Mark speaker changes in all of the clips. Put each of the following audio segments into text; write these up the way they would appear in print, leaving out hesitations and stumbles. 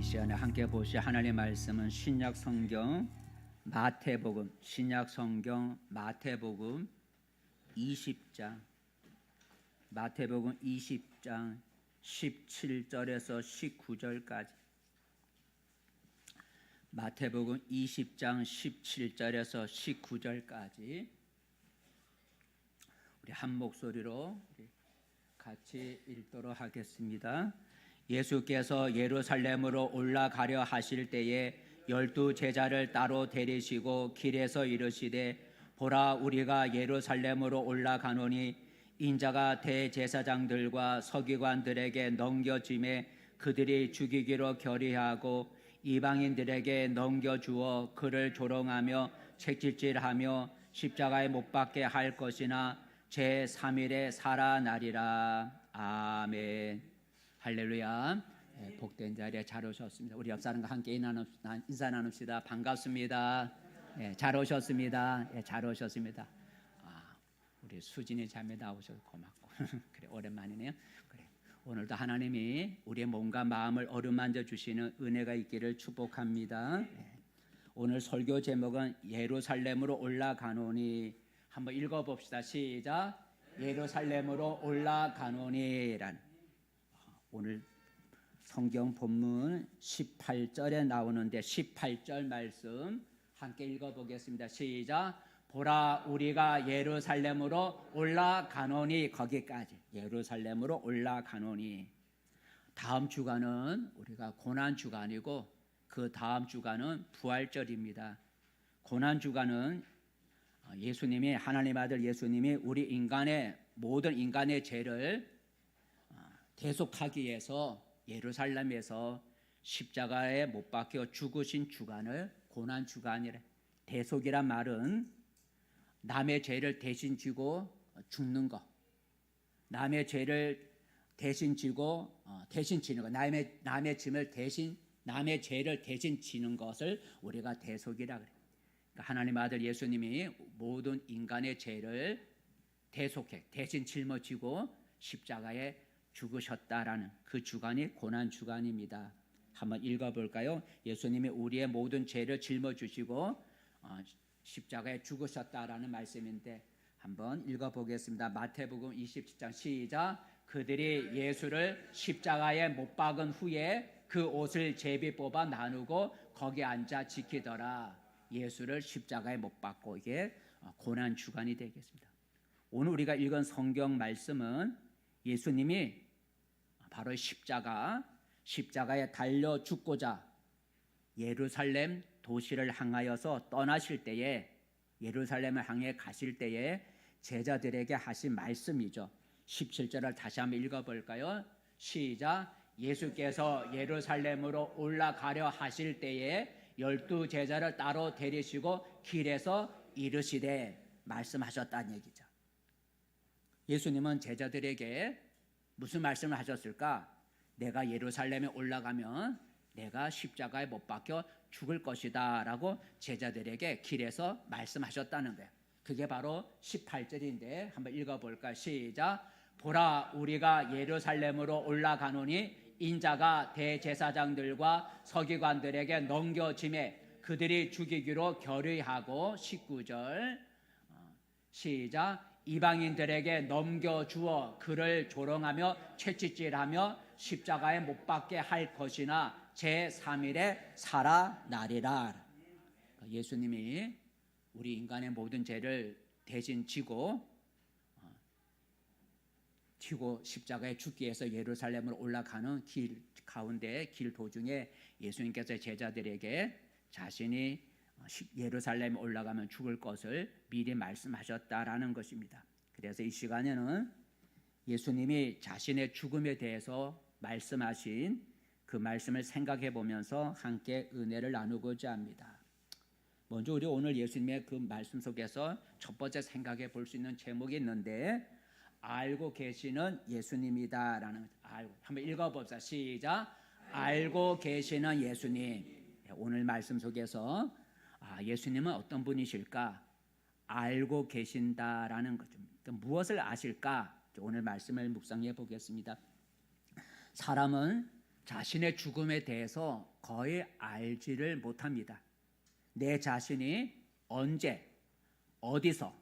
Speaker 1: 시간에 함께 보실 하나님의 말씀은 신약 성경 마태복음 20장 마태복음 20장 17절에서 19절까지 마태복음 20장 17절에서 19절까지 우리 한 목소리로 같이 읽도록 하겠습니다. 예수께서 예루살렘으로 올라가려 하실 때에 12 제자를 따로 데리시고 길에서 이르시되 보라 우리가 예루살렘으로 올라가노니 인자가 대제사장들과 서기관들에게 넘겨짐에 그들이 죽이기로 결의하고 이방인들에게 넘겨주어 그를 조롱하며 채찍질하며 십자가에 못 박게 할 것이나 제3일에 살아나리라. 아멘. 할렐루야. 복된 자리에 잘 오셨습니다. 우리 옆 사람과 함께 인사 나눕시다. 반갑습니다. 잘 오셨습니다. 잘 오셨습니다. 우리 수진이 자매 나오셔서 고맙고 그래 오랜만이네요. 그래 오늘도 하나님이 우리의 몸과 마음을 어루만져 주시는 은혜가 있기를 축복합니다. 오늘 설교 제목은 예루살렘으로 올라가노니. 한번 읽어봅시다. 시작. 예루살렘으로 올라가노니라는 오늘 성경 본문 18절에 나오는데 18절 말씀 함께 읽어보겠습니다. 시작. 보라 우리가 예루살렘으로 올라가노니. 거기까지 예루살렘으로 올라가노니. 다음 주간은 우리가 고난주간이고 그 다음 주간은 부활절입니다. 고난주간은 예수님이 하나님 아들 예수님이 우리 인간의 모든 인간의 죄를 대속하기 위해서 예루살렘에서 십자가에 못 박혀 죽으신 주간을 고난주간이래. 대속이란 말은 남의 죄를 대신 지고 죽는 것, 남의 죄를 대신 지고 대신 지는 것, 남의 짐을 대신 남의 죄를 대신 지는 것을 우리가 대속이라 그래. 그러니까 하나님 아들 예수님이 모든 인간의 죄를 대속해 대신 짊어지고 십자가에 죽으셨다라는 그 주간이 고난 주간입니다. 한번 읽어볼까요? 예수님이 우리의 모든 죄를 짊어주시고 십자가에 죽으셨다라는 말씀인데 한번 읽어보겠습니다. 마태복음 27장 시작. 그들이 예수를 십자가에 못 박은 후에 그 옷을 제비 뽑아 나누고 거기 앉아 지키더라. 예수를 십자가에 못 박고 이게 고난 주간이 되겠습니다. 오늘 우리가 읽은 성경 말씀은 예수님이 바로 십자가에 달려 죽고자 예루살렘 도시를 향하여서 떠나실 때에 예루살렘을 향해 가실 때에 제자들에게 하신 말씀이죠. 17절을 다시 한번 읽어볼까요? 시작. 예수께서 예루살렘으로 올라가려 하실 때에 12 제자를 따로 데리시고 길에서 이르시되 말씀하셨다는 얘기죠. 예수님은 제자들에게 무슨 말씀을 하셨을까? 내가 예루살렘에 올라가면 내가 십자가에 못 박혀 죽을 것이다 라고 제자들에게 길에서 말씀하셨다는 거예요. 그게 바로 18절인데 한번 읽어볼까요? 시작. 보라 우리가 예루살렘으로 올라가노니 인자가 대제사장들과 서기관들에게 넘겨짐에 그들이 죽이기로 결의하고 19절 시작. 이방인들에게 넘겨주어 그를 조롱하며 채찍질하며 십자가에 못 박게 할 것이나 제3일에 살아나리라. 예수님이 우리 인간의 모든 죄를 대신 지고 십자가에 죽기 위해서 예루살렘으로 올라가는 길 가운데 길 도중에 예수님께서 제자들에게 자신이 예루살렘에 올라가면 죽을 것을 미리 말씀하셨다라는 것입니다. 그래서 이 시간에는 예수님이 자신의 죽음에 대해서 말씀하신 그 말씀을 생각해 보면서 함께 은혜를 나누고자 합니다. 먼저 우리 오늘 예수님의 그 말씀 속에서 첫 번째 생각해 볼 수 있는 제목이 있는데 알고 계시는 예수님이다라는 한번 읽어봅시다. 시작. 알고 계시는 예수님. 오늘 말씀 속에서 예수님은 어떤 분이실까? 알고 계신다라는 거죠. 무엇을 아실까? 오늘 말씀을 묵상해 보겠습니다. 사람은 자신의 죽음에 대해서 거의 알지를 못합니다. 내 자신이 언제, 어디서,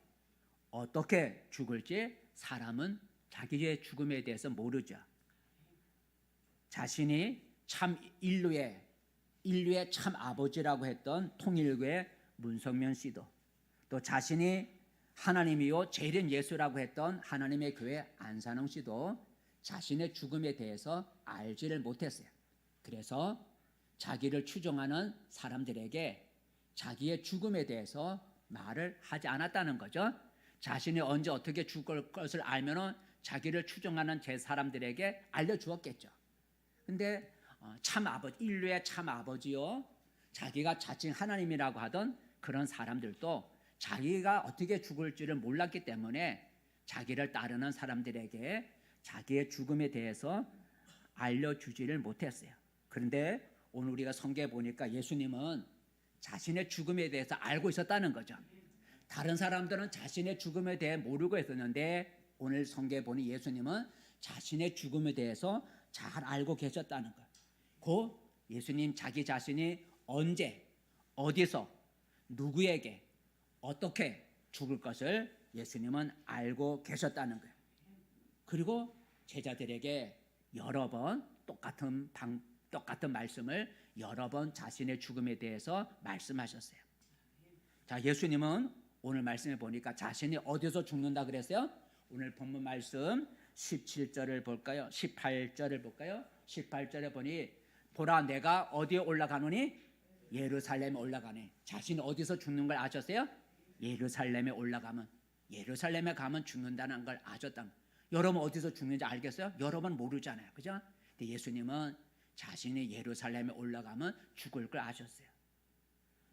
Speaker 1: 어떻게 죽을지 사람은 자기의 죽음에 대해서 모르죠. 자신이 참 인류의 참 아버지라고 했던 통일교의 문성면 씨도, 또 자신이 하나님이요 재림 예수라고 했던 하나님의 교회 안산홍 씨도 자신의 죽음에 대해서 알지를 못했어요. 그래서 자기를 추종하는 사람들에게 자기의 죽음에 대해서 말을 하지 않았다는 거죠. 자신이 언제 어떻게 죽을 것을 알면은 자기를 추종하는 제 사람들에게 알려주었겠죠. 근데 참 아버지, 인류의 참 아버지요, 자기가 자칭 하나님이라고 하던 그런 사람들도 자기가 어떻게 죽을지를 몰랐기 때문에 자기를 따르는 사람들에게 자기의 죽음에 대해서 알려주지를 못했어요. 그런데 오늘 우리가 성경에 보니까 예수님은 자신의 죽음에 대해서 알고 있었다는 거죠. 다른 사람들은 자신의 죽음에 대해 모르고 있었는데 오늘 성경에 보니 예수님은 자신의 죽음에 대해서 잘 알고 계셨다는 거예요. 그 예수님 자기 자신이 언제, 어디서, 누구에게, 어떻게 죽을 것을 예수님은 알고 계셨다는 거예요. 그리고 제자들에게 여러 번 똑같은 말씀을 여러 번 자신의 죽음에 대해서 말씀하셨어요. 자, 예수님은 오늘 말씀에 보니까 자신이 어디서 죽는다 그랬어요? 오늘 본문 말씀 17절을 볼까요? 18절을 볼까요? 18절에 보니 보라 내가 어디에 올라가노니 예루살렘에 올라가네. 자신이 어디서 죽는 걸 아셨어요? 예루살렘에 올라가면, 예루살렘에 가면 죽는다는 걸 아셨다. 여러분 어디서 죽는지 알겠어요? 여러분 모르잖아요. 그죠? 근데 예수님은 자신이 예루살렘에 올라가면 죽을 걸 아셨어요.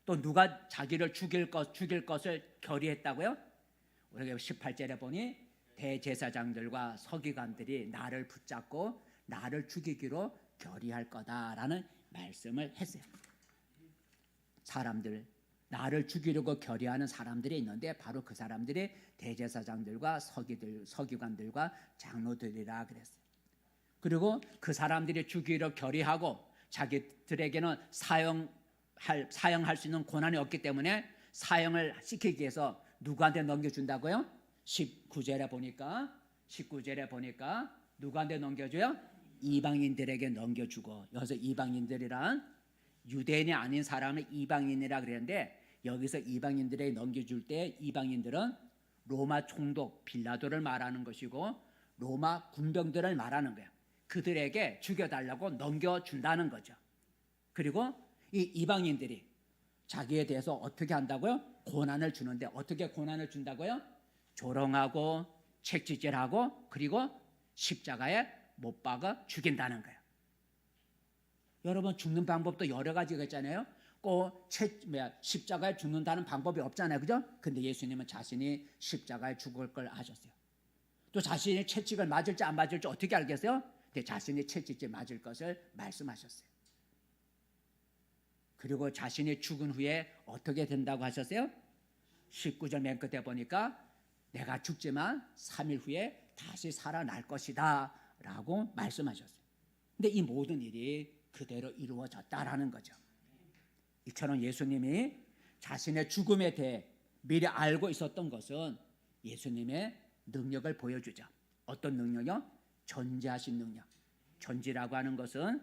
Speaker 1: 또 누가 자기를 죽일 것을 결의했다고요? 우리가 18절에 보니 대제사장들과 서기관들이 나를 붙잡고 나를 죽이기로 결의할 거다라는 말씀을 했어요. 사람들, 나를 죽이려고 결의하는 사람들이 있는데 바로 그 사람들이 대제사장들과 서기관들과 장로들이라 그랬어요. 그리고 그 사람들이 죽이려 결의하고 자기들에게는 사형할 수 있는 권한이 없기 때문에 사형을 시키기 위해서 누구한테 넘겨준다고요? 19절에 보니까 누구한테 넘겨줘요? 이방인들에게 넘겨주고, 여기서 이방인들이란 유대인이 아닌 사람을 이방인이라 그랬는데 여기서 이방인들에게 넘겨줄 때 이방인들은 로마 총독 빌라도를 말하는 것이고 로마 군병들을 말하는 거예요. 그들에게 죽여달라고 넘겨준다는 거죠. 그리고 이 이방인들이 자기에 대해서 어떻게 한다고요? 고난을 주는데 어떻게 고난을 준다고요? 조롱하고 책짓질하고 그리고 십자가에 못 박아 죽인다는 거예요. 여러분 죽는 방법도 여러 가지가 있잖아요. 꼭 십자가에 죽는다는 방법이 없잖아요. 그죠? 근데 예수님은 자신이 십자가에 죽을 걸 아셨어요. 또 자신이 채찍을 맞을지 안 맞을지 어떻게 알겠어요? 근데 자신이 채찍질 맞을 것을 말씀하셨어요. 그리고 자신이 죽은 후에 어떻게 된다고 하셨어요? 19절 맨 끝에 보니까 내가 죽지만 3일 후에 다시 살아날 것이다 라고 말씀하셨어요. 근데 이 모든 일이 그대로 이루어졌다라는 거죠. 이처럼 예수님이 자신의 죽음에 대해 미리 알고 있었던 것은 예수님의 능력을 보여주죠. 어떤 능력이요? 전지하신 능력. 전지라고 하는 것은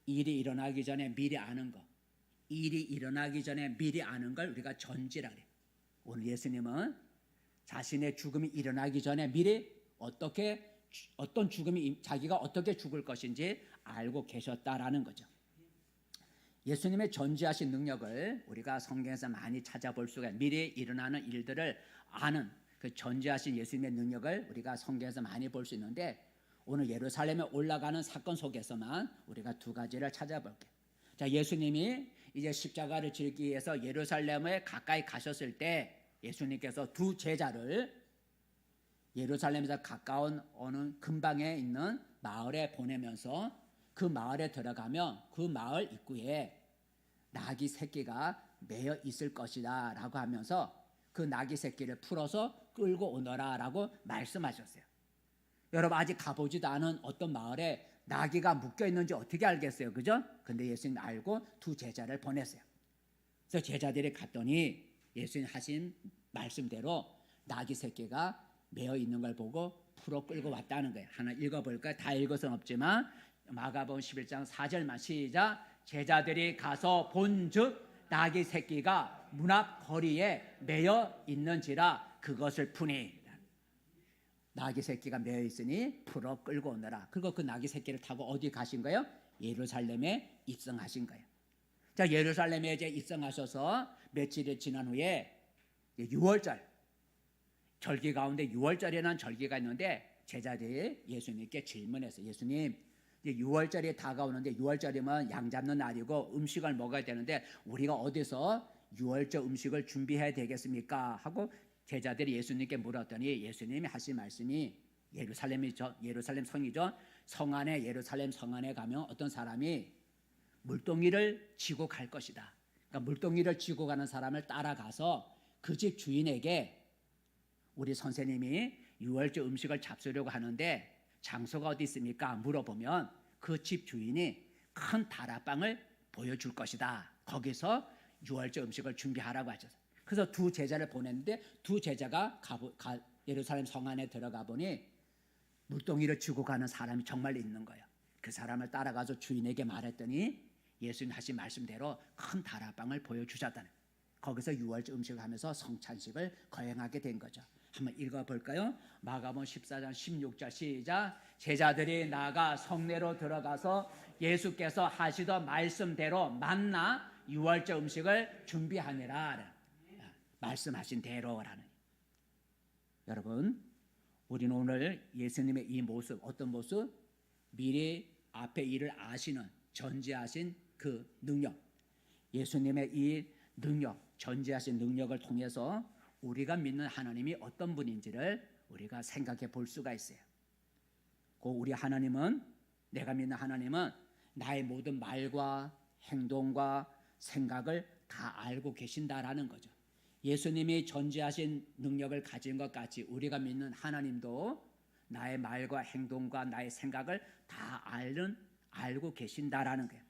Speaker 1: 일이 일어나기 전에 미리 아는 것. 일이 일어나기 전에 미리 아는 걸 우리가 전지라 그래요. 오늘 예수님은 자신의 죽음이 일어나기 전에 미리 어떤 죽음이 자기가 어떻게 죽을 것인지 알고 계셨다라는 거죠. 예수님의 전지하신 능력을 우리가 성경에서 많이 찾아볼 수가 있어요. 미리 일어나는 일들을 아는 그 전지하신 예수님의 능력을 우리가 성경에서 많이 볼 수 있는데 오늘 예루살렘에 올라가는 사건 속에서만 우리가 두 가지를 찾아볼게요. 자, 예수님이 이제 십자가를 지기 위해서 예루살렘에 가까이 가셨을 때 예수님께서 두 제자를 예루살렘에서 가까운 어느 근방에 있는 마을에 보내면서 그 마을에 들어가면 그 마을 입구에 나귀 새끼가 매여 있을 것이다 라고 하면서 그 나귀 새끼를 풀어서 끌고 오너라 라고 말씀하셨어요. 여러분 아직 가보지도 않은 어떤 마을에 나귀가 묶여 있는지 어떻게 알겠어요, 그죠? 근데 예수님 알고 두 제자를 보냈어요. 그래서 제자들이 갔더니 예수님 하신 말씀대로 나귀 새끼가 매어 있는 걸 보고 풀어 끌고 왔다는 거예요. 하나 읽어볼까요? 다 읽어서는 없지만 마가복음 11장 4절만 시작. 제자들이 가서 본즉 나귀 새끼가 문 앞 거리에 매어 있는지라 그것을 푸니. 나귀 새끼가 매어 있으니 풀어 끌고 오너라. 그리고 그 나귀 새끼를 타고 어디 가신 거예요? 예루살렘에 입성하신 거예요. 자, 예루살렘에 이제 입성하셔서 며칠이 지난 후에 6월절 절기 가운데 6월절이라는 절기가 있는데 제자들이 예수님께 질문했어요. 예수님, 이제 6월절이 다가오는데 6월절이면 양 잡는 날이고 음식을 먹어야 되는데 우리가 어디서 6월절 음식을 준비해야 되겠습니까? 하고 제자들이 예수님께 물었더니 예수님이 하신 말씀이 예루살렘 성이죠. 성 안에 예루살렘 성 안에 가면 어떤 사람이 물동이를 지고 갈 것이다. 그러니까 물동이를 지고 가는 사람을 따라가서 그 집 주인에게 우리 선생님이 6월절 음식을 잡수려고 하는데 장소가 어디 있습니까? 물어보면 그 집 주인이 큰 다락방을 보여줄 것이다. 거기서 6월절 음식을 준비하라고 하셨어요. 그래서 두 제자를 보냈는데 두 제자가 예루살렘 성 안에 들어가 보니 물동이를 쥐고 가는 사람이 정말 있는 거예요. 그 사람을 따라가서 주인에게 말했더니 예수님 하신 말씀대로 큰 다락방을 보여주셨다는 거예요. 거기서 6월절 음식을 하면서 성찬식을 거행하게 된 거죠. 한번 읽어볼까요? 마가복음 14장 16절 시작. 제자들이 나가 성내로 들어가서 예수께서 하시던 말씀대로 만나 6월절 음식을 준비하니라. 말씀하신 대로라는. 여러분, 우리는 오늘 예수님의 이 모습, 어떤 모습? 미리 앞에 일을 아시는, 전지하신 그 능력, 예수님의 이 능력, 전지하신 능력을 통해서 우리가 믿는 하나님이 어떤 분인지를 우리가 생각해 볼 수가 있어요. 우리 하나님은, 내가 믿는 하나님은 나의 모든 말과 행동과 생각을 다 알고 계신다라는 거죠. 예수님이 전지하신 능력을 가진 것 같이 우리가 믿는 하나님도 나의 말과 행동과 나의 생각을 다 알고 계신다라는 거예요.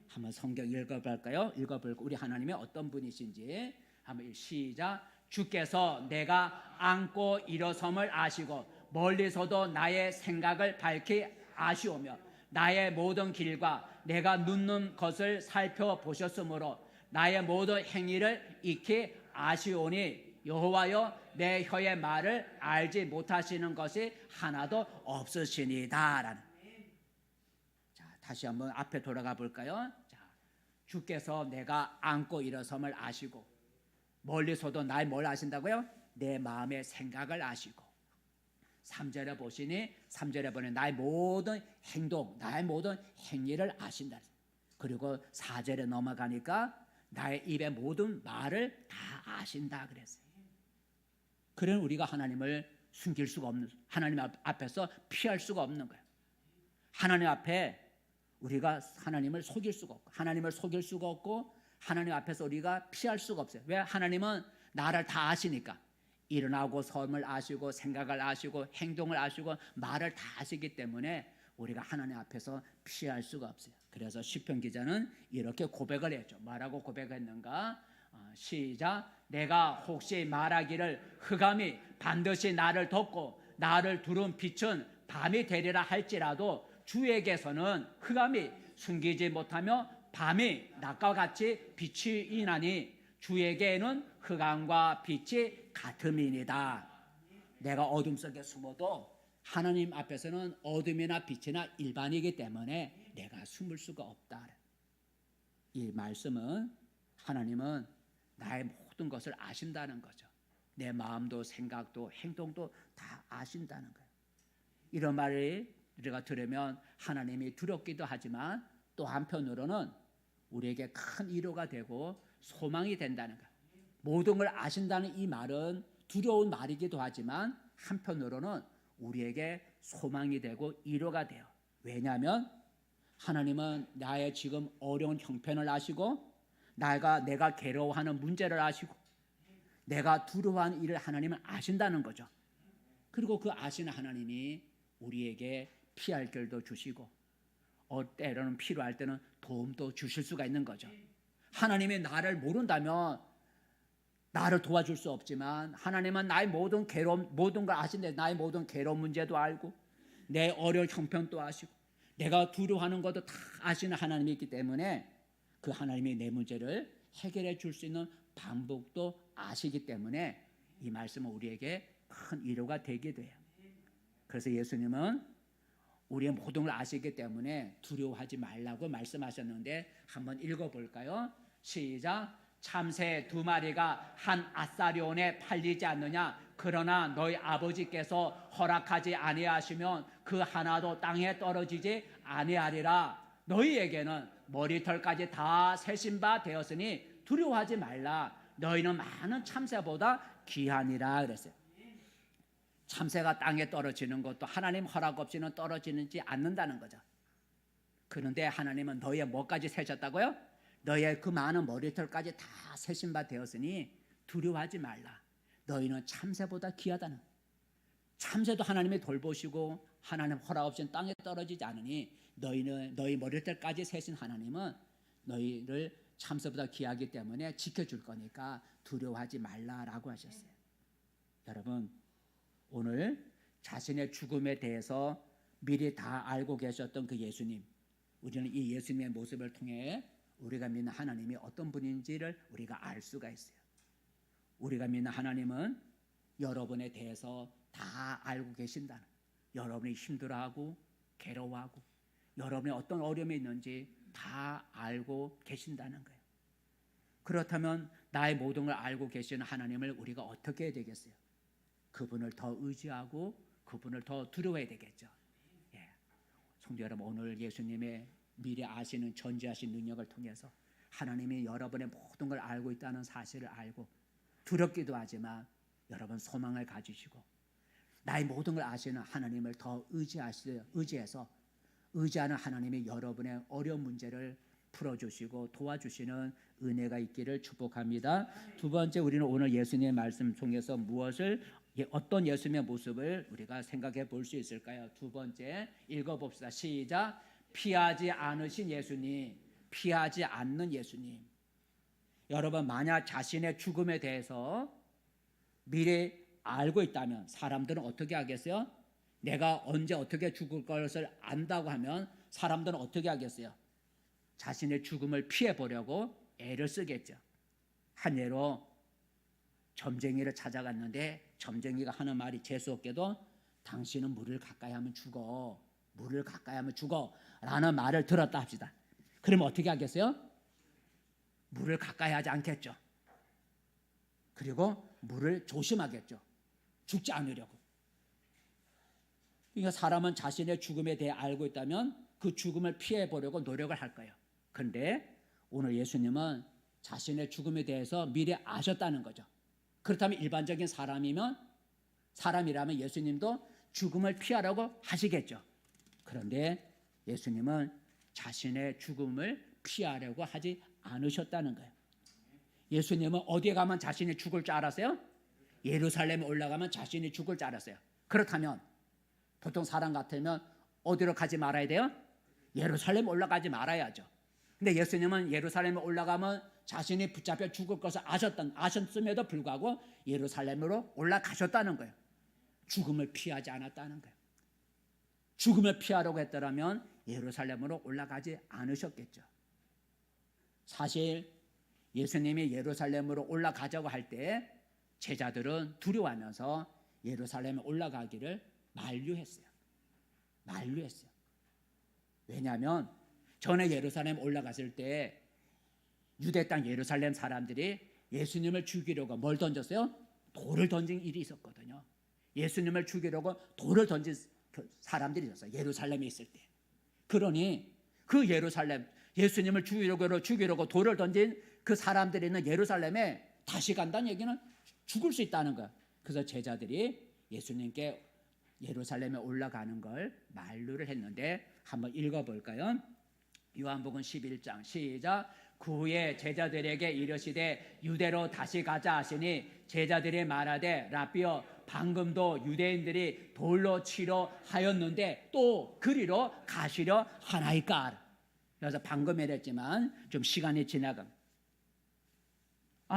Speaker 1: 한번 성경 읽어볼까요? 읽어볼까? 우리 하나님이 어떤 분이신지 한번 시작. 주께서 내가 앉고 일어섬을 아시고 멀리서도 나의 생각을 밝히 아시오며 나의 모든 길과 내가 눕는 것을 살펴보셨으므로 나의 모든 행위를 익히 아시오니 여호와여 내 혀의 말을 알지 못하시는 것이 하나도 없으시니다라는. 자, 다시 한번 앞에 돌아가 볼까요? 자, 주께서 내가 앉고 일어섬을 아시고 멀리서도 날 뭘 아신다고요? 내 마음의 생각을 아시고 3절에 보시니 3절에 보니 나의 모든 행동, 나의 모든 행위를 아신다. 그리고 4절에 넘어가니까 나의 입의 모든 말을 다 아신다 그랬어요. 그런 우리가 하나님을 숨길 수가 없는, 하나님 앞에서 피할 수가 없는 거예요. 하나님 앞에 우리가 하나님을 속일 수가 없고, 하나님을 속일 수가 없고, 하나님 앞에서 우리가 피할 수가 없어요. 왜? 하나님은 나를 다 아시니까. 일어나고 섬을 아시고 생각을 아시고 행동을 아시고 말을 다 아시기 때문에 우리가 하나님 앞에서 피할 수가 없어요. 그래서 시편 기자는 이렇게 고백을 했죠. 뭐라고 고백했는가? 시작. 내가 혹시 말하기를 흑암이 반드시 나를 덮고 나를 두른 빛은 밤이 되리라 할지라도 주에게서는 흑암이 숨기지 못하며 밤이 낮과 같이 빛이 나니 주에게는 흑암과 빛이 같음이니이다. 내가 어둠 속에 숨어도 하나님 앞에서는 어둠이나 빛이나 일반이기 때문에 내가 숨을 수가 없다. 이 말씀은 하나님은 나의 모든 것을 아신다는 거죠. 내 마음도 생각도 행동도 다 아신다는 거예요. 이런 말을 우리가 들으면 하나님이 두렵기도 하지만 또 한편으로는 우리에게 큰 위로가 되고 소망이 된다는 거예요. 모든 걸 아신다는 이 말은 두려운 말이기도 하지만 한편으로는 우리에게 소망이 되고 위로가 돼요. 왜냐하면 하나님은 나의 지금 어려운 형편을 아시고 내가 괴로워하는 문제를 아시고 내가 두려워하는 일을 하나님은 아신다는 거죠. 그리고 그 아시는 하나님이 우리에게 피할 길도 주시고 때로는 필요할 때는 도움도 주실 수가 있는 거죠. 하나님이 나를 모른다면 나를 도와줄 수 없지만 하나님은 나의 모든 괴로움, 모든 걸 아신데 나의 모든 괴로운 문제도 알고 내 어려운 형편도 아시고 내가 두려워하는 것도 다 아시는 하나님이 있기 때문에 그 하나님이 내 문제를 해결해 줄 수 있는 방법도 아시기 때문에 이 말씀은 우리에게 큰 위로가 되게 돼요. 그래서 예수님은 우리의 모든 걸 아시기 때문에 두려워하지 말라고 말씀하셨는데 한번 읽어볼까요? 시작. 참새 2마리가 한 아사리온에 팔리지 않느냐? 그러나 너희 아버지께서 허락하지 아니하시면 그 하나도 땅에 떨어지지 아니하리라. 너희에게는 머리털까지 다 세신 바 되었으니 두려워하지 말라. 너희는 많은 참새보다 귀하니라 그랬어요. 참새가 땅에 떨어지는 것도 하나님 허락 없이는 떨어지지 않는다는 거죠. 그런데 하나님은 너희의 뭐까지 세셨다고요? 너희의 그 많은 머리털까지 다 세신 바 되었으니 두려워하지 말라. 너희는 참새보다 귀하다는 거예요. 참새도 하나님이 돌보시고 하나님 허락 없이는 땅에 떨어지지 않으니 너희 머리털까지 세신 하나님은 너희를 참새보다 귀하기 때문에 지켜줄 거니까 두려워하지 말라라고 하셨어요. 여러분, 오늘 자신의 죽음에 대해서 미리 다 알고 계셨던 그 예수님, 우리는 이 예수님의 모습을 통해 우리가 믿는 하나님이 어떤 분인지를 우리가 알 수가 있어요. 우리가 믿는 하나님은 여러분에 대해서 다 알고 계신다는, 여러분이 힘들어하고 괴로워하고 여러분이 어떤 어려움이 있는지 다 알고 계신다는 거예요. 그렇다면 나의 모든 걸 알고 계시는 하나님을 우리가 어떻게 해야 되겠어요? 그분을 더 의지하고 그분을 더 두려워해야 되겠죠. 예. 성도 여러분, 오늘 예수님의 미리 아시는 전지하신 능력을 통해서 하나님이 여러분의 모든 걸 알고 있다는 사실을 알고 두렵기도 하지만 여러분 소망을 가지시고 나의 모든 걸 아시는 하나님을 더 의지해서 의지하는 하나님이 여러분의 어려운 문제를 풀어주시고 도와주시는 은혜가 있기를 축복합니다. 두 번째, 우리는 오늘 예수님의 말씀 통해서 어떤 예수님의 모습을 우리가 생각해 볼 수 있을까요? 두 번째 읽어봅시다. 시작. 피하지 않으신 예수님, 피하지 않는 예수님. 여러분, 만약 자신의 죽음에 대해서 미리 알고 있다면 사람들은 어떻게 하겠어요? 내가 언제 어떻게 죽을 것을 안다고 하면 사람들은 어떻게 하겠어요? 자신의 죽음을 피해 보려고 애를 쓰겠죠. 한 예로 점쟁이를 찾아갔는데 점쟁이가 하는 말이 재수없게도 당신은 물을 가까이 하면 죽어, 물을 가까이 하면 죽어 라는 말을 들었다 합시다. 그러면 어떻게 하겠어요? 물을 가까이 하지 않겠죠. 그리고 물을 조심하겠죠. 죽지 않으려고. 그러니까 사람은 자신의 죽음에 대해 알고 있다면 그 죽음을 피해 보려고 노력을 할 거예요. 그런데 오늘 예수님은 자신의 죽음에 대해서 미리 아셨다는 거죠. 그렇다면 일반적인 사람이라면 예수님도 죽음을 피하라고 하시겠죠. 그런데 예수님은 자신의 죽음을 피하려고 하지 않으셨다는 거예요. 예수님은 어디에 가면 자신이 죽을 줄 알았어요? 예루살렘에 올라가면 자신이 죽을 줄 알았어요. 그렇다면 보통 사람 같으면 어디로 가지 말아야 돼요? 예루살렘 올라가지 말아야죠. 근데 예수님은 예루살렘에 올라가면 자신이 붙잡혀 죽을 것을 아셨음에도 불구하고 예루살렘으로 올라가셨다는 거예요. 죽음을 피하지 않았다는 거예요. 죽음을 피하려고 했더라면 예루살렘으로 올라가지 않으셨겠죠. 사실 예수님이 예루살렘으로 올라가자고 할 때 제자들은 두려워하면서 예루살렘에 올라가기를 만류했어요. 왜냐하면 전에 예루살렘 올라갔을 때 유대 땅 예루살렘 사람들이 예수님을 죽이려고 뭘 던졌어요? 돌을 던진 일이 있었거든요. 예수님을 죽이려고 돌을 던진 사람들이 있었어요. 예루살렘에 있을 때. 그러니 그 예수님을 죽이려고 돌을 던진 그 사람들이 있는 예루살렘에 다시 간다는 얘기는 죽을 수 있다는 거예요. 그래서 제자들이 예수님께 예루살렘에 올라가는 걸 만류를 했는데 한번 읽어볼까요? 요한복음 11장 시작. 그 후에 제자들에게 이르시되 유대로 다시 가자 하시니 제자들이 말하되 라삐여 방금도 유대인들이 돌로 치려 하였는데 또 그리로 가시려 하나이까. 그래서 방금 말했지만 좀 시간이 지나감.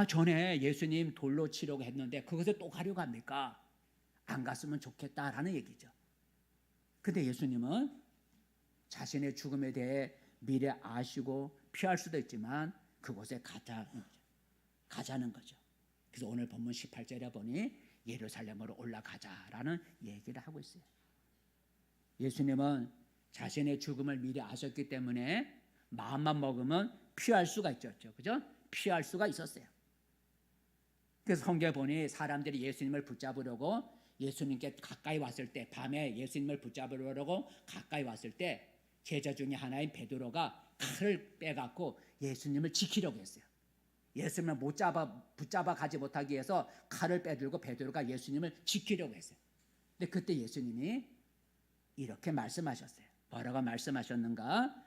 Speaker 1: 전에 예수님 돌로 치려고 했는데 그것을 또 가려고 합니까? 안 갔으면 좋겠다라는 얘기죠. 근데 예수님은 자신의 죽음에 대해 미리 아시고 피할 수도 있지만 그곳에 가자는 거죠. 그래서 오늘 본문 18절에 보니 예루살렘으로 올라가자라는 얘기를 하고 있어요. 예수님은 자신의 죽음을 미리 아셨기 때문에 마음만 먹으면 피할 수가 있었죠. 그죠? 피할 수가 있었어요. 그래서 성경에 보니 사람들이 예수님을 붙잡으려고 예수님께 가까이 왔을 때, 밤에 예수님을 붙잡으려고 가까이 왔을 때 제자 중에 하나인 베드로가 칼을 빼갖고 예수님을 지키려고 했어요. 예수님을 붙잡아 가지 못하기 위해서 칼을 빼들고 베드로가 예수님을 지키려고 했어요. 근데 그때 예수님이 이렇게 말씀하셨어요. 뭐라고 말씀하셨는가?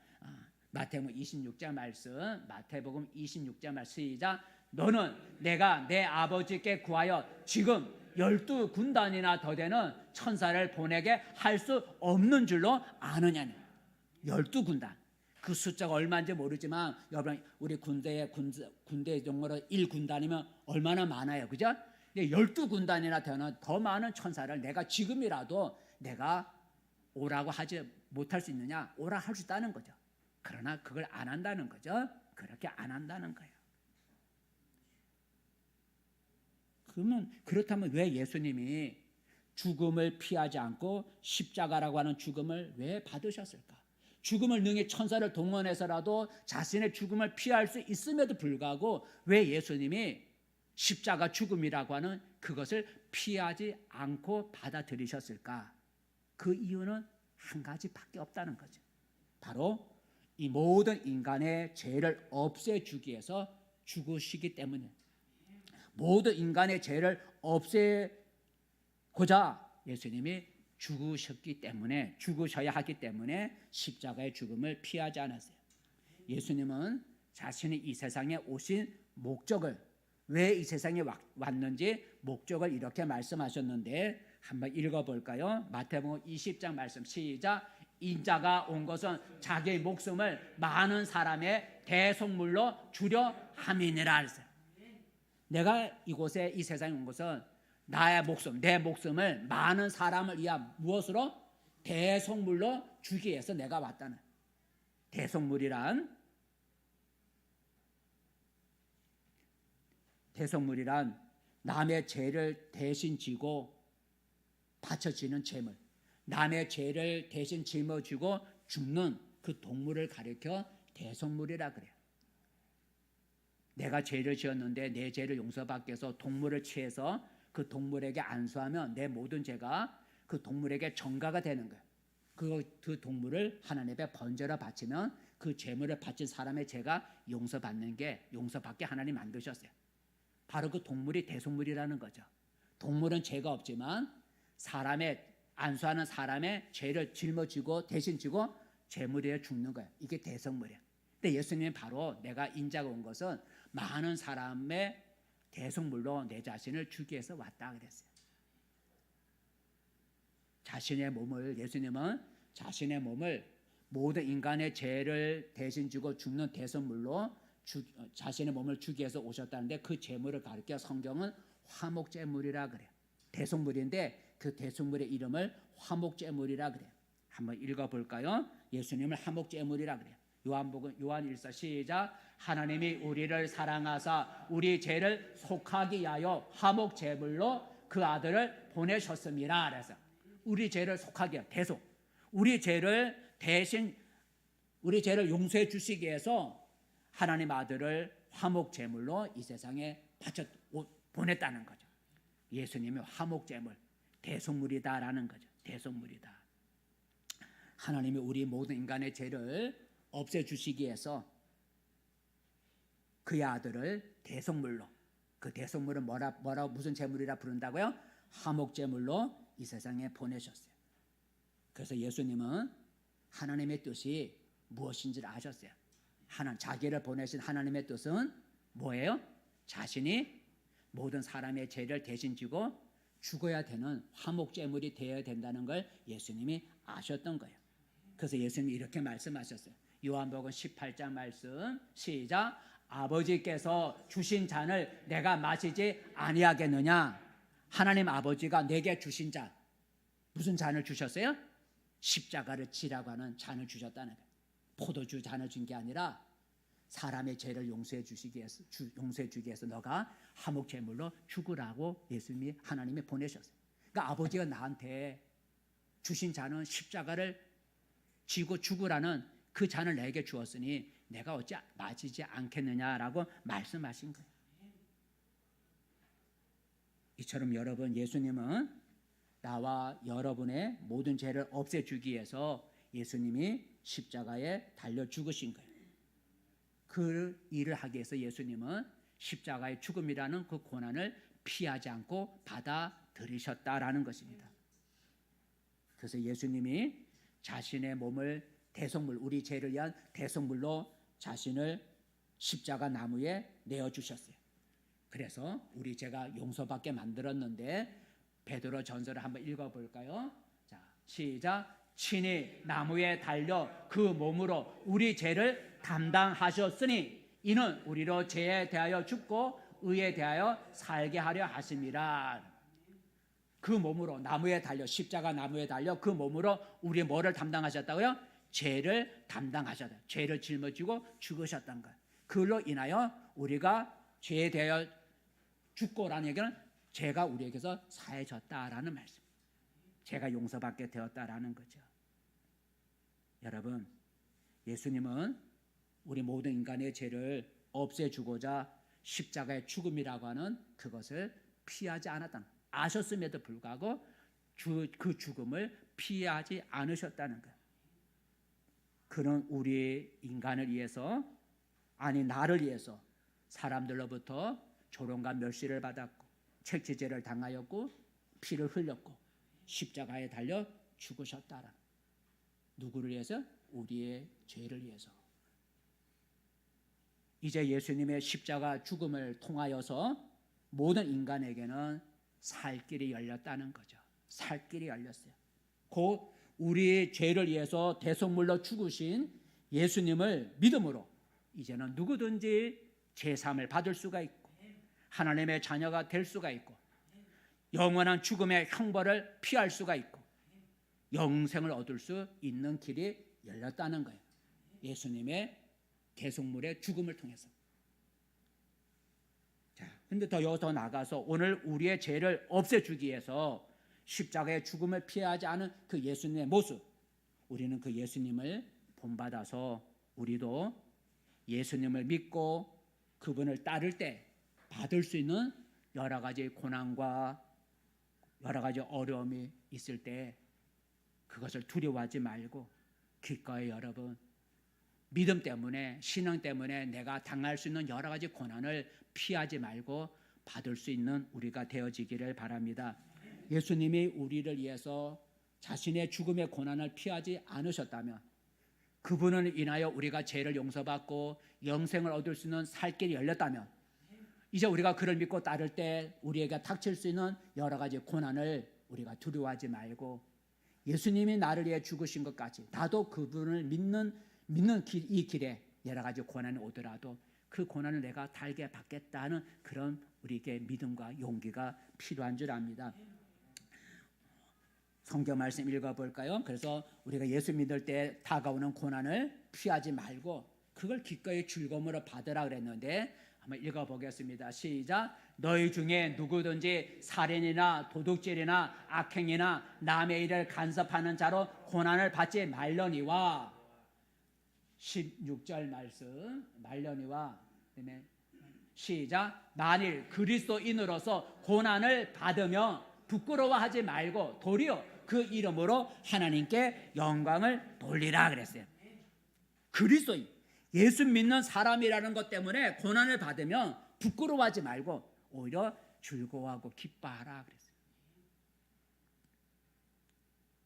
Speaker 1: 마태복음 26장 말씀, 마태복음 26장 말씀 시작. 너는 내가 내 아버지께 구하여 지금 12군단이나 더 되는 천사를 보내게 할 수 없는 줄로 아느냐는. 12군단. 그 숫자가 얼마인지 모르지만 여러분 우리 군대 용어로 1군단이면 얼마나 많아요. 그죠? 12군단이나 되는 더 많은 천사를 내가 지금이라도 내가 오라고 하지 못할 수 있느냐? 오라 할 수 있다는 거죠. 그러나 그걸 안 한다는 거죠. 그렇게 안 한다는 거예요. 그렇다면 왜 예수님이 죽음을 피하지 않고 십자가라고 하는 죽음을 왜 받으셨을까? 죽음을 능히 천사를 동원해서라도 자신의 죽음을 피할 수 있음에도 불구하고 왜 예수님이 십자가 죽음이라고 하는 그것을 피하지 않고 받아들이셨을까? 그 이유는 한 가지밖에 없다는 거죠. 바로 이 모든 인간의 죄를 없애주기 위해서 죽으시기 때문에, 모든 인간의 죄를 없애고자 예수님이 죽으셔야 하기 때문에 십자가의 죽음을 피하지 않았어요. 예수님은 자신이 이 세상에 오신 목적을, 왜 이 세상에 왔는지 목적을 이렇게 말씀하셨는데 한번 읽어볼까요? 마태복음 20장 말씀 시작. 인자가 온 것은 자기의 목숨을 많은 사람의 대속물로 주려 함이니라 했어요. 내가 이곳에 이 세상에 온 것은 나의 목숨, 내 목숨을 많은 사람을 위한 무엇으로? 대속물로 주기 위해서 내가 왔다는. 대속물이란 남의 죄를 대신 지고 바쳐지는 제물, 남의 죄를 대신 짊어지고 죽는 그 동물을 가리켜 대속물이라 그래요. 내가 죄를 지었는데 내 죄를 용서받기 위해서 동물을 취해서 그 동물에게 안수하면 내 모든 죄가 그 동물에게 전가가 되는 거예요. 그 동물을 하나님 앞에 번제로 바치면 그 제물을 바친 사람의 죄가 용서받게 하나님 만드셨어요. 바로 그 동물이 대속물이라는 거죠. 동물은 죄가 없지만 안수하는 사람의 죄를 짊어지고 대신 지고 제물에 죽는 거예요. 이게 대속물이에요. 근데 예수님은 바로 내가 인자가 온 것은 많은 사람의 대속물로 내 자신을 주기 위해서 왔다 그랬어요. 예수님은 자신의 몸을 모든 인간의 죄를 대신 지고 죽는 대속물로 자신의 몸을 주기 위해서 오셨다는데 그 제물을 가리켜 성경은 화목제물이라 그래요. 대속물인데 그 대속물의 이름을 화목제물이라 그래요. 한번 읽어볼까요? 예수님을 화목제물이라 그래요. 요한 1서 시작. 하나님이 우리를 사랑하사 우리 죄를 속하기 위하여 화목제물로 그 아들을 보내셨습니다. 그래서 우리 죄를 속하기 위하여 대속, 우리 죄를 용서해 주시기 위해서 하나님 아들을 화목제물로 이 세상에 보냈다는 거죠. 예수님이 화목제물, 대속물이다라는 거죠. 대속물이다. 하나님이 우리 모든 인간의 죄를 없애주시기 위해서 그의 아들을 대속물로, 그 대속물은 무슨 제물이라 부른다고요? 화목제물로 이 세상에 보내셨어요. 그래서 예수님은 하나님의 뜻이 무엇인지를 아셨어요. 자기를 보내신 하나님의 뜻은 뭐예요? 자신이 모든 사람의 죄를 대신 지고 죽어야 되는 화목제물이 되어야 된다는 걸 예수님이 아셨던 거예요. 그래서 예수님이 이렇게 말씀하셨어요. 요한복음 18장 말씀 시작. 아버지께서 주신 잔을 내가 마시지 아니하겠느냐. 하나님 아버지가 내게 주신 잔, 무슨 잔을 주셨어요? 십자가를 지라고 하는 잔을 주셨다는 거예요. 포도주 잔을 준 게 아니라 사람의 죄를 용서해 주기 위해서 너가 화목제물로 죽으라고 예수님이 하나님이 보내셨어요. 그러니까 아버지가 나한테 주신 잔은 십자가를 지고 죽으라는 그 잔을 내게 주었으니 내가 어찌 마시지 않겠느냐라고 말씀하신 거예요. 이처럼 여러분, 예수님은 나와 여러분의 모든 죄를 없애주기 위해서 예수님이 십자가에 달려 죽으신 거예요. 그 일을 하기 위해서 예수님은 십자가의 죽음이라는 그 고난을 피하지 않고 받아들이셨다라는 것입니다. 그래서 예수님이 자신의 몸을 대속물, 우리 죄를 위한 대속물로 자신을 십자가 나무에 내어주셨어요. 그래서 우리 죄가 용서받게 만들었는데 베드로 전서를 한번 읽어볼까요? 자, 시작. 친히 나무에 달려 그 몸으로 우리 죄를 담당하셨으니 이는 우리로 죄에 대하여 죽고 의에 대하여 살게 하려 하심이라. 그 몸으로 나무에 달려, 십자가 나무에 달려 그 몸으로 우리 뭐를 담당하셨다고요? 죄를 담당하셨다. 죄를 짊어지고 죽으셨던 것. 그걸로 인하여 우리가 죄에 대하여 죽고라는 얘기는 죄가 우리에게서 사해졌다라는 말씀. 죄가 용서받게 되었다라는 거죠. 여러분, 예수님은 우리 모든 인간의 죄를 없애주고자 십자가의 죽음이라고 하는 그것을 피하지 않았다. 아셨음에도 불구하고 그 죽음을 피하지 않으셨다는 거예요. 그는 우리 인간을 위해서, 아니 나를 위해서 사람들로부터 조롱과 멸시를 받았고 책지죄를 당하였고 피를 흘렸고 십자가에 달려 죽으셨다라. 누구를 위해서? 우리의 죄를 위해서. 이제 예수님의 십자가 죽음을 통하여서 모든 인간에게는 살 길이 열렸다는 거죠. 살 길이 열렸어요. 곧 우리의 죄를 위해서 대속물로 죽으신 예수님을 믿음으로 이제는 누구든지 제사함을 받을 수가 있고 하나님의 자녀가 될 수가 있고 영원한 죽음의 형벌을 피할 수가 있고 영생을 얻을 수 있는 길이 열렸다는 거예요. 예수님의 대속물의 죽음을 통해서. 자, 근데 더 나가서 오늘 우리의 죄를 없애주기 위해서 십자가의 죽음을 피하지 않은 그 예수님의 모습, 우리는 그 예수님을 본받아서 우리도 예수님을 믿고 그분을 따를 때 받을 수 있는 여러 가지 고난과 여러 가지 어려움이 있을 때 그것을 두려워하지 말고 기꺼이 여러분 믿음 때문에 신앙 때문에 내가 당할 수 있는 여러 가지 고난을 피하지 말고 받을 수 있는 우리가 되어지기를 바랍니다. 예수님이 우리를 위해서 자신의 죽음의 고난을 피하지 않으셨다면 그분을 인하여 우리가 죄를 용서받고 영생을 얻을 수 있는 살 길이 열렸다면 이제 우리가 그를 믿고 따를 때 우리에게 닥칠 수 있는 여러 가지 고난을 우리가 두려워하지 말고 예수님이 나를 위해 죽으신 것까지 나도 그분을 믿는 이 길에 여러 가지 고난이 오더라도 그 고난을 내가 달게 받겠다는 그런 우리에게 믿음과 용기가 필요한 줄 압니다. 성경 말씀 읽어볼까요? 그래서 우리가 예수 믿을 때 다가오는 고난을 피하지 말고 그걸 기꺼이 즐거움으로 받으라 그랬는데 한번 읽어보겠습니다. 시작. 너희 중에 누구든지 살인이나 도둑질이나 악행이나 남의 일을 간섭하는 자로 고난을 받지 말려니와 16절 말씀 말려니와 시작. 만일 그리스도인으로서 고난을 받으며 부끄러워하지 말고 도리어 그 이름으로 하나님께 영광을 돌리라 그랬어요. 그리스도인 예수 믿는 사람이라는 것 때문에 고난을 받으면 부끄러워하지 말고 오히려 즐거워하고 기뻐하라 그랬어요.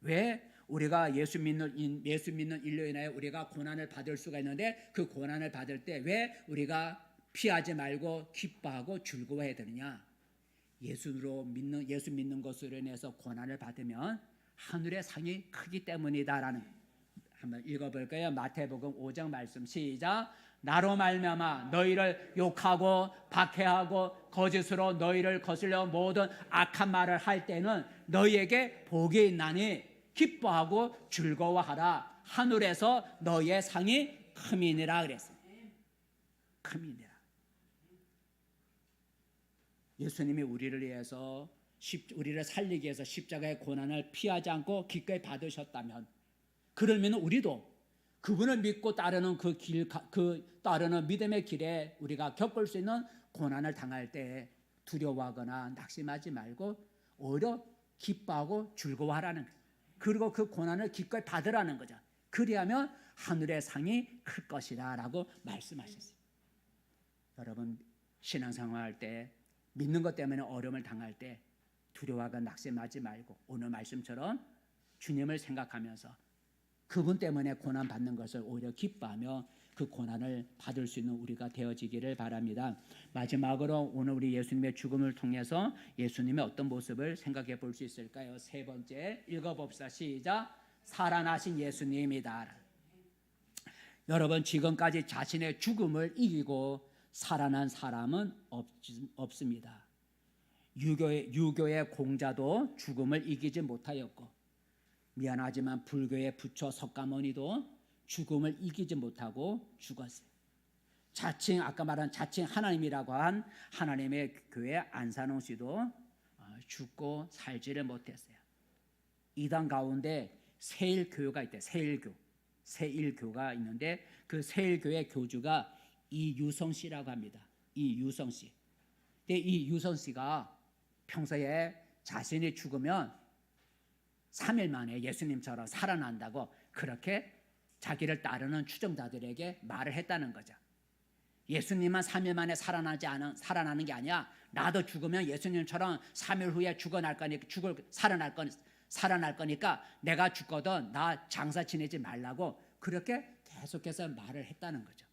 Speaker 1: 왜 우리가 예수 믿는 인류에 인하여 우리가 고난을 받을 수가 있는데 그 고난을 받을 때 왜 우리가 피하지 말고 기뻐하고 즐거워해야 되느냐? 예수 믿는 것으로 인해서 고난을 받으면 하늘의 상이 크기 때문이다라는, 한번 읽어볼까요? 마태복음 5장 말씀 시작. 나로 말미암아 너희를 욕하고 박해하고 거짓으로 너희를 거슬려 모든 악한 말을 할 때는 너희에게 복이 있나니 기뻐하고 즐거워하라. 하늘에서 너희의 상이 큼이니라 그랬어요. 큼이니라. 예수님이 우리를 위해서 우리를 살리기 위해서 십자가의 고난을 피하지 않고 기꺼이 받으셨다면, 그러면 우리도 그분을 믿고 따르는 따르는 믿음의 길에 우리가 겪을 수 있는 고난을 당할 때 두려워하거나 낙심하지 말고 오히려 기뻐하고 즐거워하라는 거예요. 그리고 그 고난을 기꺼이 받으라는 거죠. 그리하면 하늘의 상이 클 것이다 라고 말씀하셨어요. 여러분, 신앙생활 할 때 믿는 것 때문에 어려움을 당할 때 두려워하거나 낙심하지 말고 오늘 말씀처럼 주님을 생각하면서 그분 때문에 고난 받는 것을 오히려 기뻐하며 그 고난을 받을 수 있는 우리가 되어지기를 바랍니다. 마지막으로 오늘 우리 예수님의 죽음을 통해서 예수님의 어떤 모습을 생각해 볼 수 있을까요? 세 번째 읽어봅시다. 시작. 살아나신 예수님이다. 여러분, 지금까지 자신의 죽음을 이기고 살아난 사람은 없습니다. 유교의 공자도 죽음을 이기지 못하였고, 미안하지만 불교의 부처 석가모니도 죽음을 이기지 못하고 죽었어요. 아까 말한 자칭 하나님이라고 한 하나님의 교회 안산홍 씨도 죽고 살지를 못했어요. 이단 가운데 세일교가 있대. 세일교가 있는데 그 세일교의 교주가 이유성 씨라고 합니다. 이유성 씨. 근데 이 유성 씨가 평소에 자신이 죽으면 3일 만에 예수님처럼 살아난다고 그렇게 자기를 따르는 추종자들에게 말을 했다는 거죠. 예수님만 3일 만에 살아나는 게 아니야. 나도 죽으면 예수님처럼 3일 후에 살아날 거니까 내가 죽거든 나 장사 지내지 말라고 그렇게 계속해서 말을 했다는 거죠.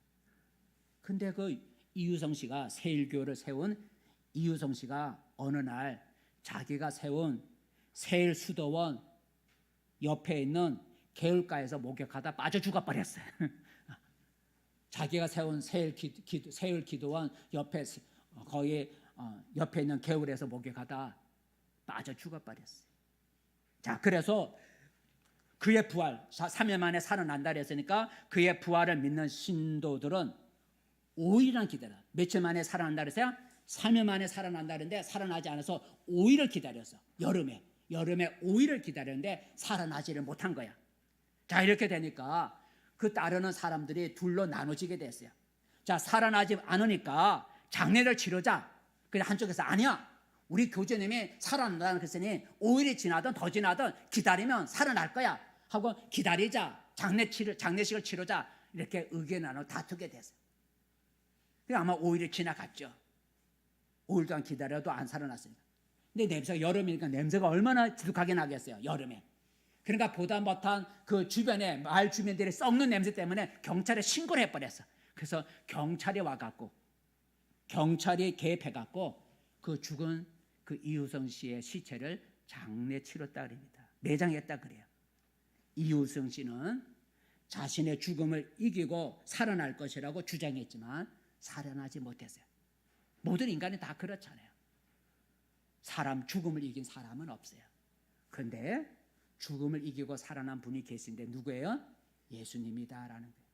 Speaker 1: 근데 그 이유성 씨가 세일교를 세운 이유성 씨가 어느 날 자기가 세운 세일 수도원 옆에 있는 개울가에서 목욕하다 빠져 죽어버렸어요. 자기가 세운 세일 기도원 옆에 있는 개울에서 목욕하다 빠져 죽어버렸어요. 자, 그래서 그의 부활, 3일 만에 살아난다 그랬으니까 그의 부활을 믿는 신도들은 5일이나 기다려. 며칠 만에 살아난다 그랬어요? 3일 만에 살아난다 그랬는데 살아나지 않아서 5일을 기다렸어. 여름에 5일을 기다렸는데 살아나지를 못한 거야. 자, 이렇게 되니까 그 따르는 사람들이 둘로 나눠지게 됐어요. 자, 살아나지 않으니까 장례를 치르자. 그래서 한쪽에서 아니야, 우리 교주님이 살아난다는 그랬으니 5일이 지나든 더 지나든 기다리면 살아날 거야 하고 기다리자, 장례식을 치르자, 이렇게 의견 나눠 다투게 됐어요. 아마 5일이 지나갔죠. 5일 동안 기다려도 안 살아났으니까. 근데 냄새가 여름이니까 냄새가 얼마나 지독하게 나겠어요, 여름에. 그러니까 보다 못한 그 주변에 마을 주민들이 썩는 냄새 때문에 경찰에 신고를 해버렸어. 그래서 경찰이 와갖고 경찰이 개입해갖고 그 죽은 그 이유성 씨의 시체를 장례 치렀다 그럽니다. 매장했다 그래요. 이유성 씨는 자신의 죽음을 이기고 살아날 것이라고 주장했지만 살아나지 못했어요. 모든 인간이 다 그렇잖아요. 죽음을 이긴 사람은 없어요. 그런데 죽음을 이기고 살아난 분이 계신데 누구예요? 예수님이다라는 거예요.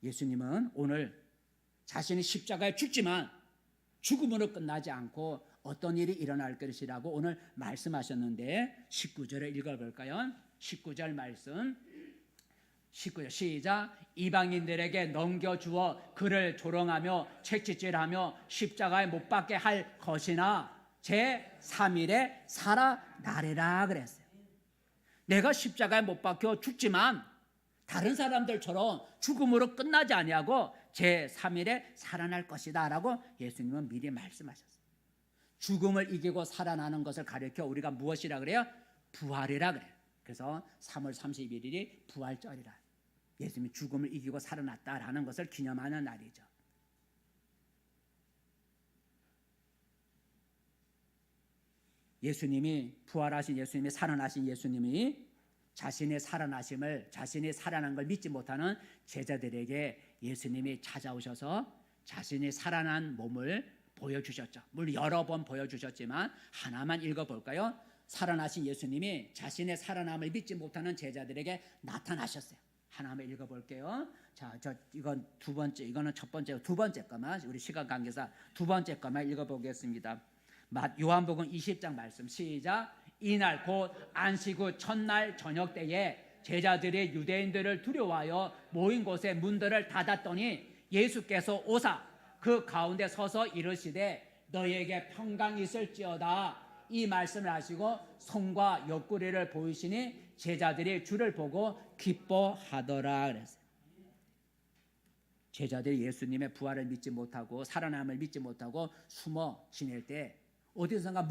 Speaker 1: 예수님은 오늘 자신이 십자가에 죽지만 죽음으로 끝나지 않고 어떤 일이 일어날 것이라고 오늘 말씀하셨는데 19절에 읽어볼까요? 19절 말씀 19절 시작. 이방인들에게 넘겨주어 그를 조롱하며 채찍질하며 십자가에 못 박게 할 것이나 제3일에 살아나리라 그랬어요. 내가 십자가에 못 박혀 죽지만 다른 사람들처럼 죽음으로 끝나지 아니하고 제3일에 살아날 것이다 라고 예수님은 미리 말씀하셨어요. 죽음을 이기고 살아나는 것을 가리켜 우리가 무엇이라 그래요? 부활이라 그래요. 그래서 3월 31일이 부활절이라, 예수님이 죽음을 이기고 살아났다라는 것을 기념하는 날이죠. 예수님이 부활하신 예수님이 살아나신 예수님이 자신의 살아나심을 자신이 살아난 걸 믿지 못하는 제자들에게 예수님이 찾아오셔서 자신이 살아난 몸을 보여주셨죠. 물론 여러 번 보여주셨지만 하나만 읽어볼까요? 살아나신 예수님이 자신의 살아남을 믿지 못하는 제자들에게 나타나셨어요. 하나만 읽어볼게요. 자, 이건 두 번째, 이거는 첫 번째, 두 번째 거만 우리 시간 관계상 두 번째 거만 읽어보겠습니다. 요한복음 20장 말씀 시작. 이날 곧 안식 후 첫날 저녁 때에 제자들이 유대인들을 두려워하여 모인 곳에 문들을 닫았더니 예수께서 오사 그 가운데 서서 이르시되 너희에게 평강이 있을지어다. 이 말씀을 하시고 손과 옆구리를 보이시니 제자들이 주를 보고 기뻐하더라 그랬어요. 제자들이 예수님의 부활을 믿지 못하고 살아남을 믿지 못하고 숨어 지낼 때 어디선가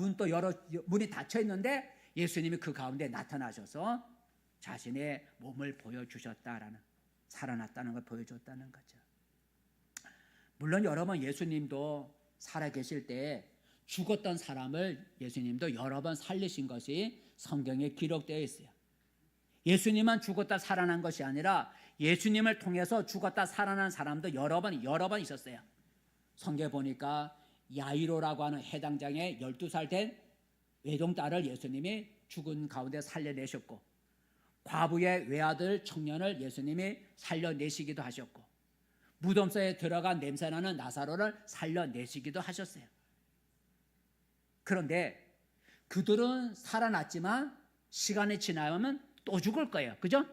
Speaker 1: 문이 닫혀 있는데 예수님이 그 가운데 나타나셔서 자신의 몸을 보여주셨다라는, 살아났다는 걸 보여줬다는 거죠. 물론 여러분 예수님도 살아계실 때 죽었던 사람을 예수님도 여러 번 살리신 것이 성경에 기록되어 있어요. 예수님만 죽었다 살아난 것이 아니라 예수님을 통해서 죽었다 살아난 사람도 여러 번 있었어요. 성경에 보니까 야이로라고 하는 해당장의 12살 된 외동딸을 예수님이 죽은 가운데 살려내셨고, 과부의 외아들 청년을 예수님이 살려내시기도 하셨고, 무덤속에 들어간 냄새나는 나사로를 살려내시기도 하셨어요. 그런데 그들은 살아났지만 시간이 지나면 또 죽을 거예요. 그죠?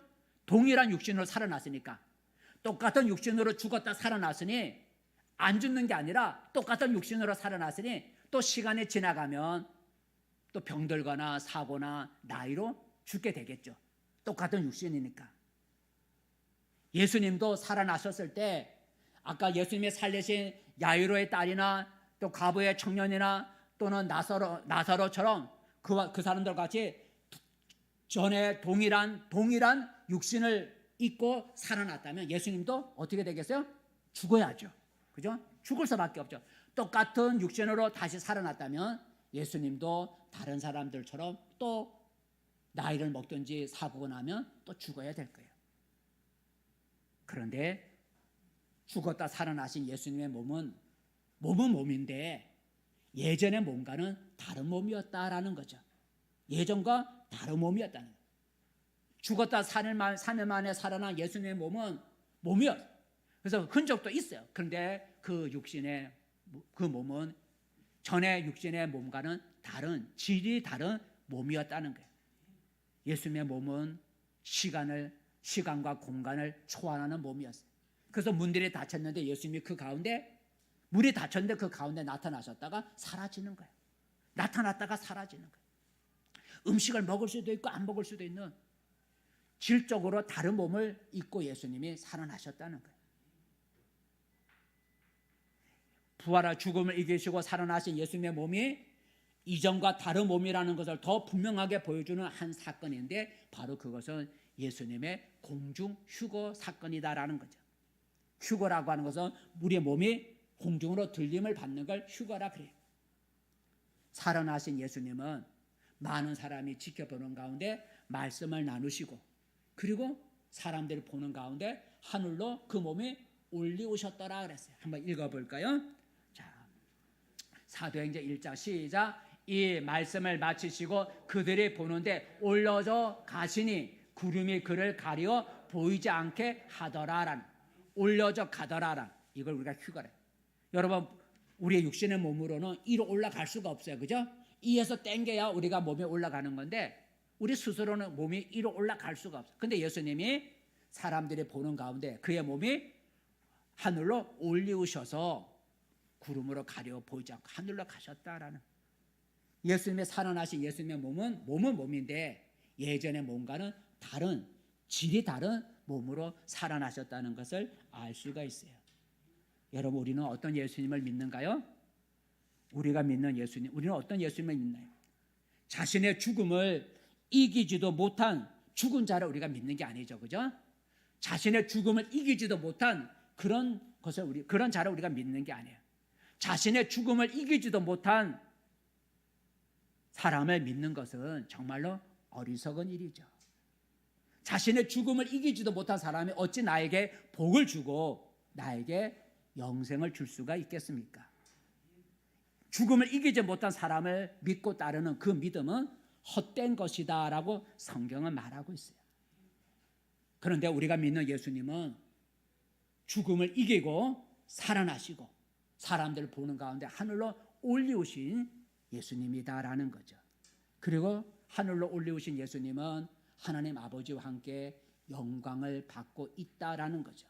Speaker 1: 동일한 육신으로 살아났으니까. 똑같은 육신으로 죽었다 살아났으니 안 죽는 게 아니라 똑같은 육신으로 살아났으니 또 시간이 지나가면 또 병들거나 사고나 나이로 죽게 되겠죠. 똑같은 육신이니까. 예수님도 살아나셨을 때 아까 예수님이 살리신 야이로의 딸이나 또 과부의 청년이나 또는 나사로처럼 그 사람들 같이 전에 동일한 육신을 입고 살아났다면 예수님도 어떻게 되겠어요? 죽어야죠. 그죠? 죽을 수밖에 없죠. 똑같은 육신으로 다시 살아났다면 예수님도 다른 사람들처럼 또 나이를 먹든지 사고가 나면 또 죽어야 될 거예요. 그런데 죽었다 살아나신 예수님의 몸은 몸인데 예전의 몸과는 다른 몸이었다라는 거죠. 예전과 다른 몸이었다는 거예요. 죽었다 3일 만에 살아난 예수님의 몸은 몸이었어요. 그래서 흔적도 있어요. 그런데 그 몸은 전의 육신의 몸과는 질이 다른 몸이었다는 거예요. 예수님의 몸은 시간과 공간을 초월하는 몸이었어요. 그래서 문들이 닫혔는데 예수님이 문이 닫혔는데 그 가운데 나타나셨다가 사라지는 거예요. 나타났다가 사라지는 거예요. 음식을 먹을 수도 있고 안 먹을 수도 있는 질적으로 다른 몸을 입고 예수님이 살아나셨다는 거예요. 부활과 죽음을 이기시고 살아나신 예수님의 몸이 이전과 다른 몸이라는 것을 더 분명하게 보여주는 한 사건인데 바로 그것은 예수님의 공중 휴거 사건이다라는 거죠. 휴거라고 하는 것은 우리의 몸이 공중으로 들림을 받는 걸 휴거라 그래요. 살아나신 예수님은 많은 사람이 지켜보는 가운데 말씀을 나누시고 그리고 사람들이 보는 가운데 하늘로 그 몸이 올리우셨더라 그랬어요. 한번 읽어볼까요? 자, 사도행전 1장 시작. 이 말씀을 마치시고 그들이 보는데 올려져 가시니 구름이 그를 가리어 보이지 않게 하더라라는, 올려져 가더라라는, 이걸 우리가 휴거래. 여러분 우리의 육신의 몸으로는 이로 올라갈 수가 없어요. 그죠? 이에서 땡겨야 우리가 몸에 올라가는 건데 우리 스스로는 몸이 이로 올라갈 수가 없어요. 근데 예수님이 사람들이 보는 가운데 그의 몸이 하늘로 올리우셔서 구름으로 가려 보이지 않고 하늘로 가셨다라는, 예수님의 살아나신 예수님의 몸은 몸인데 예전의 몸과는 질이 다른 몸으로 살아나셨다는 것을 알 수가 있어요. 여러분 우리는 어떤 예수님을 믿는가요? 우리가 믿는 예수님, 우리는 어떤 예수님을 믿나요? 자신의 죽음을 이기지도 못한 죽은 자를 우리가 믿는 게 아니죠. 그죠? 자신의 죽음을 이기지도 못한 그런 자를 우리가 믿는 게 아니에요. 자신의 죽음을 이기지도 못한 사람을 믿는 것은 정말로 어리석은 일이죠. 자신의 죽음을 이기지도 못한 사람이 어찌 나에게 복을 주고 나에게 영생을 줄 수가 있겠습니까? 죽음을 이기지 못한 사람을 믿고 따르는 그 믿음은 헛된 것이다 라고 성경은 말하고 있어요. 그런데 우리가 믿는 예수님은 죽음을 이기고 살아나시고 사람들을 보는 가운데 하늘로 올리우신 예수님이다라는 거죠. 그리고 하늘로 올리우신 예수님은 하나님 아버지와 함께 영광을 받고 있다라는 거죠.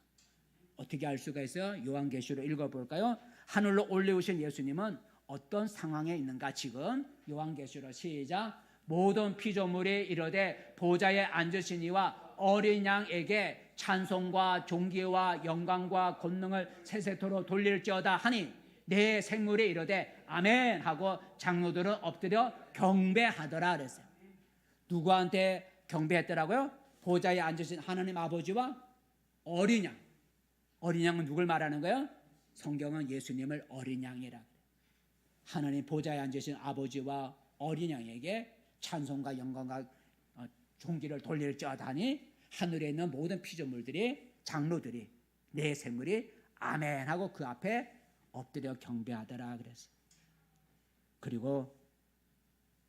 Speaker 1: 어떻게 알 수가 있어요? 요한계시록 읽어볼까요? 하늘로 올리우신 예수님은 어떤 상황에 있는가? 지금 요한계시록 시작. 모든 피조물이 이르되 보좌에 앉으신 이와 어린 양에게 찬송과 존귀와 영광과 권능을 세세토록 돌릴지어다 하니 내 생물이 이르되 아멘 하고 장로들은 엎드려 경배하더라 그랬어요. 누구한테 경배했더라고요? 보좌에 앉으신 하나님 아버지와 어린 양. 어린 양은 누굴 말하는 거예요? 성경은 예수님을 어린 양이라 그래요. 하나님 보좌에 앉으신 아버지와 어린 양에게 찬송과 영광과 존귀를 돌릴지어다 하니 하늘에 있는 모든 피조물들이 장로들이 내 생물이 아멘 하고 그 앞에 엎드려 경배하더라 그랬어요. 그리고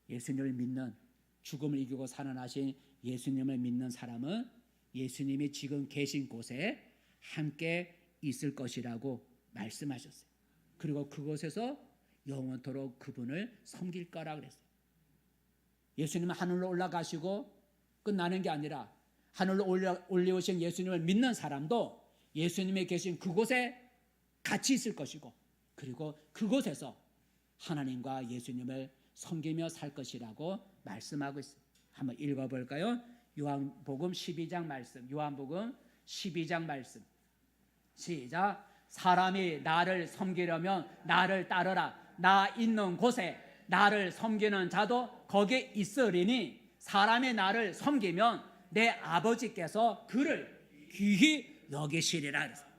Speaker 1: 예수님을 믿는 죽음을 이기고 살아나신 예수님을 믿는 사람은 예수님이 지금 계신 곳에 함께 있을 것이라고 말씀하셨어요. 그리고 그곳에서 영원토록 그분을 섬길 거라 그랬어요. 예수님은 하늘로 올라가시고 끝나는 게 아니라 하늘로 올려오신 예수님을 믿는 사람도 예수님이 계신 그곳에 같이 있을 것이고 그리고 그곳에서 하나님과 예수님을 섬기며 살 것이라고 말씀하고 있어요. 한번 읽어볼까요? 요한복음 12장 말씀. 요한복음 12장 말씀. 시작. 사람이 나를 섬기려면 나를 따르라. 나 있는 곳에 나를 섬기는 자도 거기에 있으리니 사람이 나를 섬기면 내 아버지께서 그를 귀히 여기시리라 그랬어요.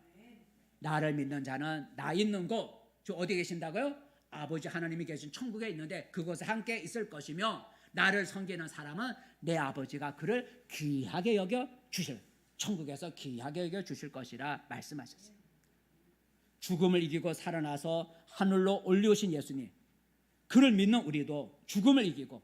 Speaker 1: 나를 믿는 자는 나 있는 곳, 어디 계신다고요? 아버지 하나님이 계신 천국에 있는데 그곳에 함께 있을 것이며 나를 섬기는 사람은 내 아버지가 그를 귀하게 여겨 주실, 천국에서 귀하게 여겨 주실 것이라 말씀하셨어요. 죽음을 이기고 살아나서 하늘로 올리우신 예수님, 그를 믿는 우리도 죽음을 이기고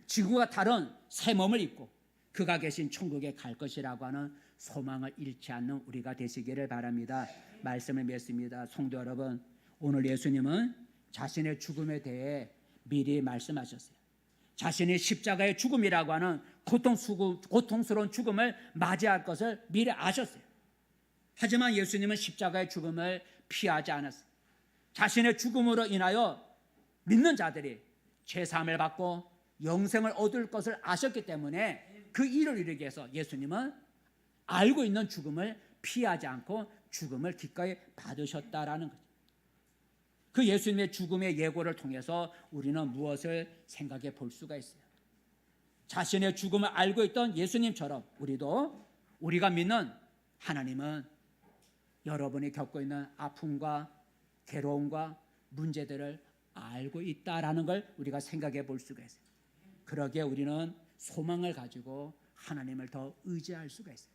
Speaker 1: 지구와 다른 새 몸을 입고 그가 계신 천국에 갈 것이라고 하는 소망을 잃지 않는 우리가 되시기를 바랍니다. 말씀을 맺습니다. 성도 여러분, 오늘 예수님은 자신의 죽음에 대해 미리 말씀하셨어요. 자신이 십자가의 죽음이라고 하는 고통스러운 죽음을 맞이할 것을 미리 아셨어요. 하지만 예수님은 십자가의 죽음을 피하지 않았어요. 자신의 죽음으로 인하여 믿는 자들이 죄사함을 받고 영생을 얻을 것을 아셨기 때문에 그 일을 이루기 위해서 예수님은 알고 있는 죽음을 피하지 않고 죽음을 기꺼이 받으셨다라는 거죠. 그 예수님의 죽음의 예고를 통해서 우리는 무엇을 생각해 볼 수가 있어요? 자신의 죽음을 알고 있던 예수님처럼 우리도 우리가 믿는 하나님은 여러분이 겪고 있는 아픔과 괴로움과 문제들을 알고 있다라는 걸 우리가 생각해 볼 수가 있어요. 그러기에 우리는 소망을 가지고 하나님을 더 의지할 수가 있어요.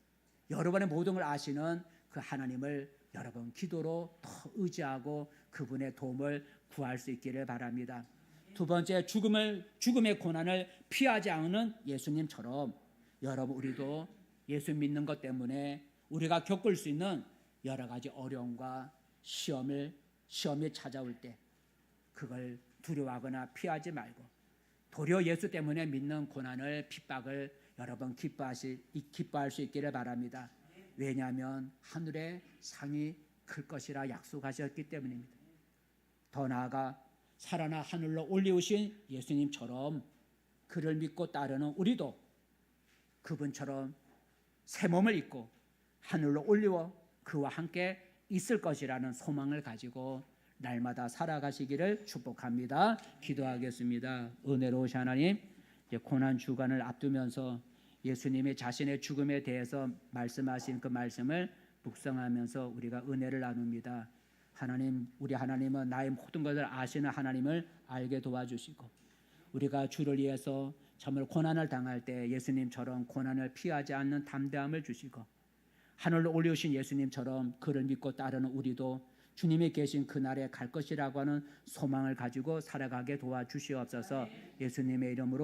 Speaker 1: 여러분의 모든 걸 아시는 그 하나님을 여러분 기도로 더 의지하고 그분의 도움을 구할 수 있기를 바랍니다. 두 번째, 죽음의 고난을 피하지 않는 예수님처럼 여러분 우리도 예수 믿는 것 때문에 우리가 겪을 수 있는 여러 가지 어려움과 시험이 찾아올 때 그걸 두려워하거나 피하지 말고 도리어 예수 때문에 믿는 고난을 핍박을 여러분 기뻐할 수 있기를 바랍니다. 왜냐하면 하늘의 상이 클 것이라 약속하셨기 때문입니다. 더 나아가 살아나 하늘로 올리우신 예수님처럼 그를 믿고 따르는 우리도 그분처럼 새 몸을 입고 하늘로 올리워 그와 함께 있을 것이라는 소망을 가지고 날마다 살아가시기를 축복합니다. 기도하겠습니다. 은혜로우신 하나님, 이제 고난 주간을 앞두면서 예수님이 자신의 죽음에 대해서 말씀하신 그 말씀을 묵상하면서 우리가 은혜를 나눕니다. 하나님, 우리 하나님은 나의 모든 것을 아시는 하나님을 알게 도와주시고 우리가 주를 위해서 정말 고난을 당할 때 예수님처럼 고난을 피하지 않는 담대함을 주시고 하늘로 올리우신 예수님처럼 그를 믿고 따르는 우리도 주님이 계신 그날에 갈 것이라고 하는 소망을 가지고 살아가게 도와주시옵소서. 예수님의 이름으로